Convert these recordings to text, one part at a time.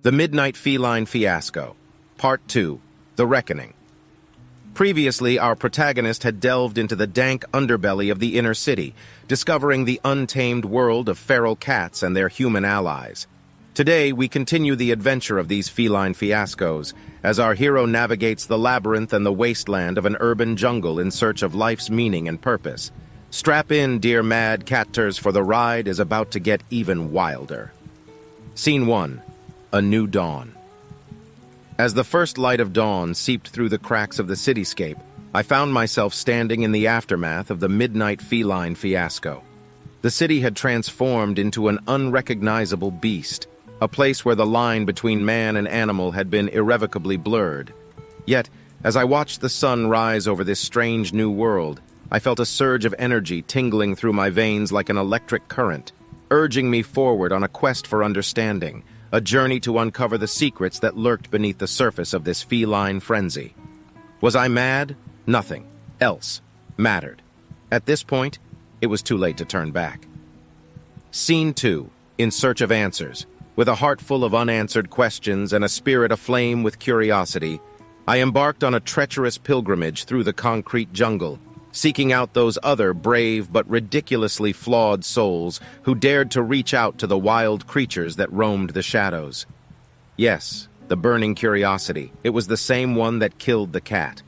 The Midnight Feline Fiasco, Part 2, The Reckoning. Previously, our protagonist had delved into the dank underbelly of the inner city, discovering the untamed world of feral cats and their human allies. Today, we continue the adventure of these feline fiascos, as our hero navigates the labyrinth and the wasteland of an urban jungle in search of life's meaning and purpose. Strap in, dear mad catters, for the ride is about to get even wilder. Scene 1. A New Dawn. As the first light of dawn seeped through the cracks of the cityscape, I found myself standing in the aftermath of the midnight feline fiasco. The city had transformed into an unrecognizable beast, a place where the line between man and animal had been irrevocably blurred. Yet, as I watched the sun rise over this strange new world, I felt a surge of energy tingling through my veins like an electric current, urging me forward on a quest for understanding, a journey to uncover the secrets that lurked beneath the surface of this feline frenzy. Was I mad? Nothing else mattered. At this point, it was too late to turn back. Scene 2. In search of answers. With a heart full of unanswered questions and a spirit aflame with curiosity, I embarked on a treacherous pilgrimage through the concrete jungle, seeking out those other brave but ridiculously flawed souls who dared to reach out to the wild creatures that roamed the shadows. Yes, the burning curiosity. It was the same one that killed the cat.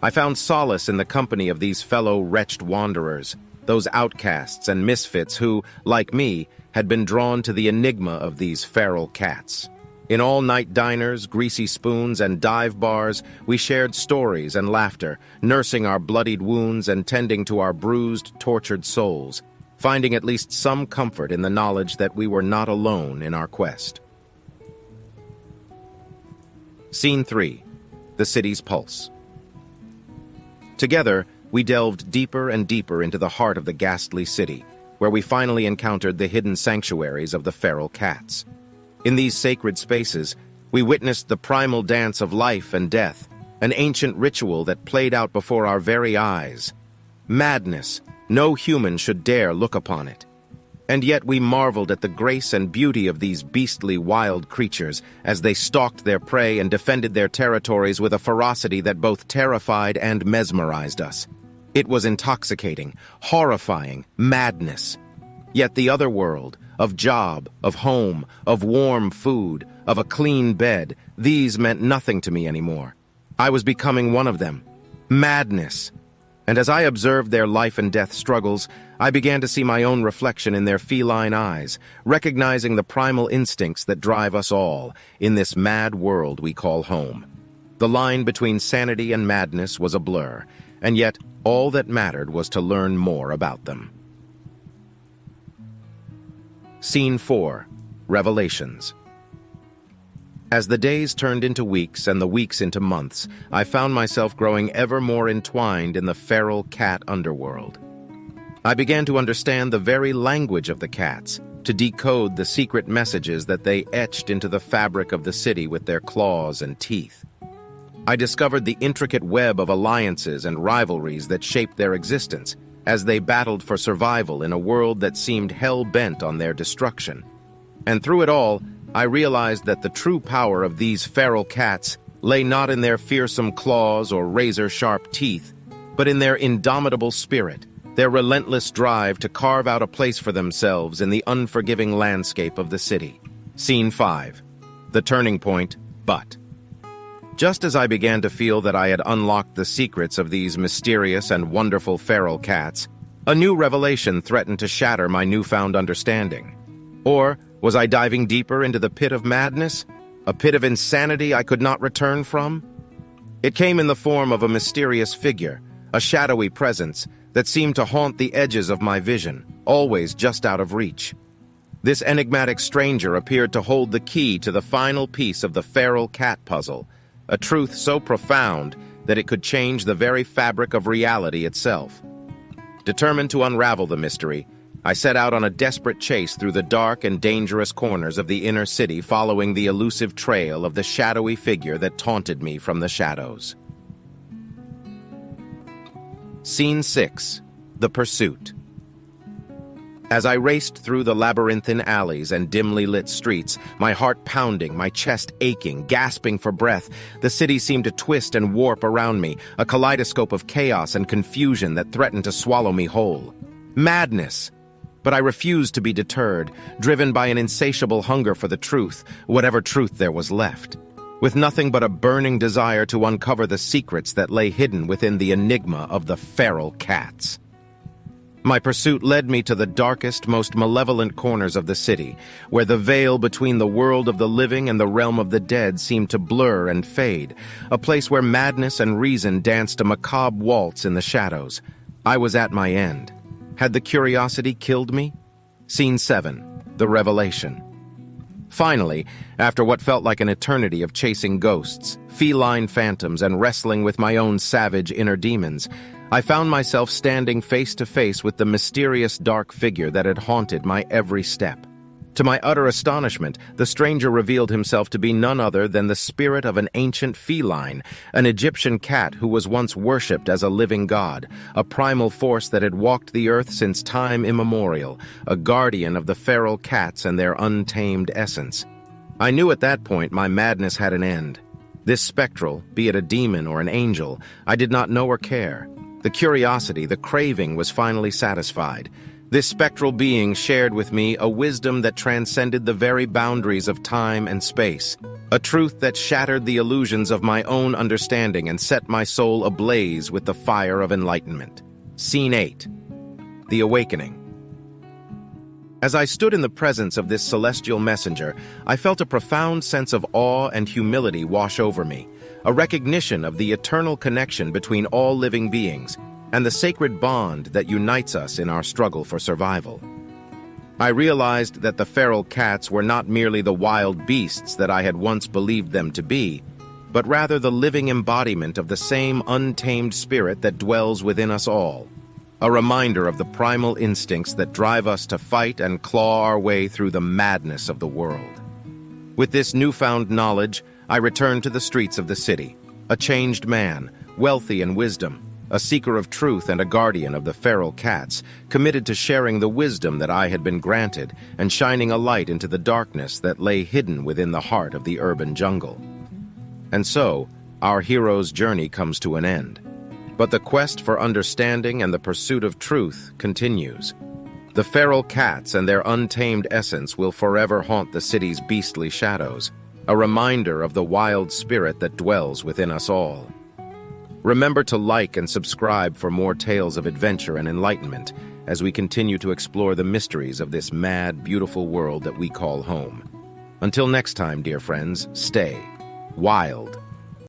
I found solace in the company of these fellow wretched wanderers, those outcasts and misfits who, like me, had been drawn to the enigma of these feral cats. In all-night diners, greasy spoons, and dive bars, we shared stories and laughter, nursing our bloodied wounds and tending to our bruised, tortured souls, finding at least some comfort in the knowledge that we were not alone in our quest. Scene 3. The City's Pulse. Together, we delved deeper and deeper into the heart of the ghastly city, where we finally encountered the hidden sanctuaries of the feral cats. In these sacred spaces, we witnessed the primal dance of life and death, an ancient ritual that played out before our very eyes. Madness, no human should dare look upon it. And yet we marveled at the grace and beauty of these beastly wild creatures as they stalked their prey and defended their territories with a ferocity that both terrified and mesmerized us. It was intoxicating, horrifying, madness. Yet the other world, of job, of home, of warm food, of a clean bed, these meant nothing to me anymore. I was becoming one of them. Madness. And as I observed their life and death struggles, I began to see my own reflection in their feline eyes, recognizing the primal instincts that drive us all in this mad world we call home. The line between sanity and madness was a blur, and yet all that mattered was to learn more about them. Scene 4. Revelations. As the days turned into weeks and the weeks into months, I found myself growing ever more entwined in the feral cat underworld. I began to understand the very language of the cats, to decode the secret messages that they etched into the fabric of the city with their claws and teeth. I discovered the intricate web of alliances and rivalries that shaped their existence, as they battled for survival in a world that seemed hell-bent on their destruction. And through it all, I realized that the true power of these feral cats lay not in their fearsome claws or razor-sharp teeth, but in their indomitable spirit, their relentless drive to carve out a place for themselves in the unforgiving landscape of the city. Scene 5. The Turning Point, But. Just as I began to feel that I had unlocked the secrets of these mysterious and wonderful feral cats, a new revelation threatened to shatter my newfound understanding. Or was I diving deeper into the pit of madness? A pit of insanity I could not return from? It came in the form of a mysterious figure, a shadowy presence that seemed to haunt the edges of my vision, always just out of reach. This enigmatic stranger appeared to hold the key to the final piece of the feral cat puzzle, a truth so profound that it could change the very fabric of reality itself. Determined to unravel the mystery, I set out on a desperate chase through the dark and dangerous corners of the inner city, following the elusive trail of the shadowy figure that taunted me from the shadows. Scene 6. The Pursuit. As I raced through the labyrinthine alleys and dimly lit streets, my heart pounding, my chest aching, gasping for breath, the city seemed to twist and warp around me, a kaleidoscope of chaos and confusion that threatened to swallow me whole. Madness! But I refused to be deterred, driven by an insatiable hunger for the truth, whatever truth there was left, with nothing but a burning desire to uncover the secrets that lay hidden within the enigma of the feral cats. My pursuit led me to the darkest, most malevolent corners of the city, where the veil between the world of the living and the realm of the dead seemed to blur and fade, a place where madness and reason danced a macabre waltz in the shadows. I was at my end. Had the curiosity killed me? Scene 7. The Revelation. Finally, after what felt like an eternity of chasing ghosts, feline phantoms, and wrestling with my own savage inner demons, I found myself standing face to face with the mysterious dark figure that had haunted my every step. To my utter astonishment, the stranger revealed himself to be none other than the spirit of an ancient feline, an Egyptian cat who was once worshipped as a living god, a primal force that had walked the earth since time immemorial, a guardian of the feral cats and their untamed essence. I knew at that point my madness had an end. This spectral, be it a demon or an angel, I did not know or care. The curiosity, the craving was finally satisfied. This spectral being shared with me a wisdom that transcended the very boundaries of time and space, a truth that shattered the illusions of my own understanding and set my soul ablaze with the fire of enlightenment. Scene 8. The Awakening. As I stood in the presence of this celestial messenger, I felt a profound sense of awe and humility wash over me, a recognition of the eternal connection between all living beings, and the sacred bond that unites us in our struggle for survival. I realized that the feral cats were not merely the wild beasts that I had once believed them to be, but rather the living embodiment of the same untamed spirit that dwells within us all, a reminder of the primal instincts that drive us to fight and claw our way through the madness of the world. With this newfound knowledge, I returned to the streets of the city, a changed man, wealthy in wisdom, a seeker of truth and a guardian of the feral cats, committed to sharing the wisdom that I had been granted and shining a light into the darkness that lay hidden within the heart of the urban jungle. And so, our hero's journey comes to an end. But the quest for understanding and the pursuit of truth continues. The feral cats and their untamed essence will forever haunt the city's beastly shadows, a reminder of the wild spirit that dwells within us all. Remember to like and subscribe for more tales of adventure and enlightenment as we continue to explore the mysteries of this mad, beautiful world that we call home. Until next time, dear friends, stay wild.